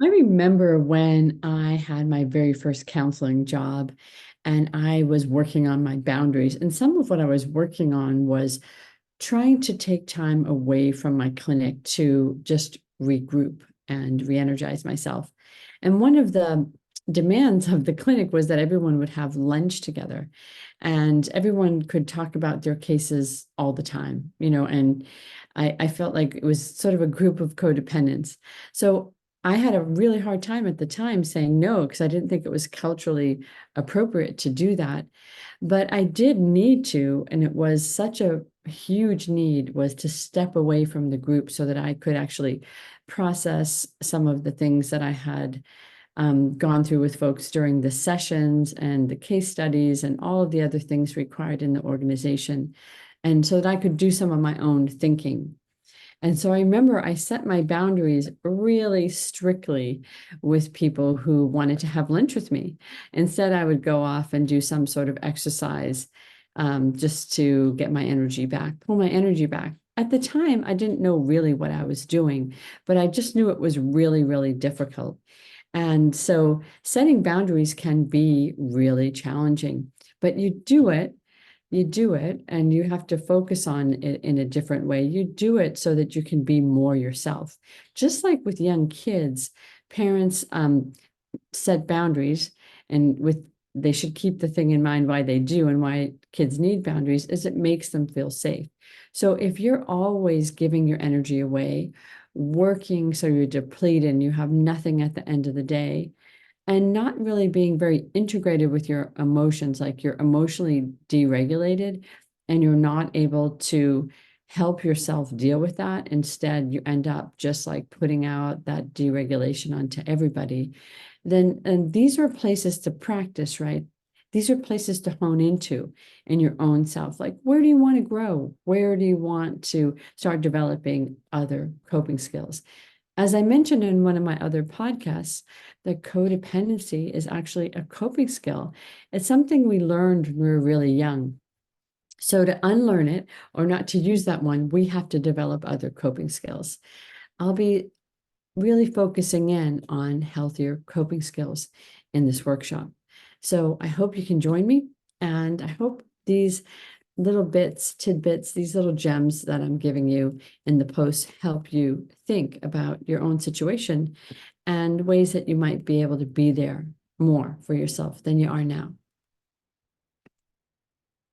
I remember when I had my very first counseling job and I was working on my boundaries. And some of what I was working on was trying to take time away from my clinic to just regroup and re-energize myself. And one of the demands of the clinic was that everyone would have lunch together and everyone could talk about their cases all the time, and I felt like it was sort of a group of codependents. So I had a really hard time at the time saying no, because I didn't think it was culturally appropriate to do that. But I did need to, and it was such a huge need was to step away from the group so that I could actually process some of the things that I had gone through with folks during the sessions and the case studies and all of the other things required in the organization. And so that I could do some of my own thinking. And so I remember I set my boundaries really strictly with people who wanted to have lunch with me. Instead, I would go off and do some sort of exercise just to get my energy back, pull my energy back. At the time, I didn't know really what I was doing, but I just knew it was really, really difficult. And so setting boundaries can be really challenging, but you do it, and you have to focus on it in a different way. You do it so that you can be more yourself. Just like with young kids, parents set boundaries, and with they should keep the thing in mind why they do and why kids need boundaries is it makes them feel safe. So if you're always giving your energy away, working so you're depleted and you have nothing at the end of the day, and not really being very integrated with your emotions, like you're emotionally deregulated and you're not able to help yourself deal with that. Instead, you end up just like putting out that deregulation onto everybody. Then, and these are places to practice, right? These are places to hone into in your own self. Like, where do you want to grow? Where do you want to start developing other coping skills? As I mentioned in one of my other podcasts, the codependency is actually a coping skill. It's something we learned when we were really young. So to unlearn it or not to use that one, we have to develop other coping skills. I'll be really focusing in on healthier coping skills in this workshop. So I hope you can join me, and I hope these little bits, tidbits, these little gems that I'm giving you in the post help you think about your own situation and ways that you might be able to be there more for yourself than you are now.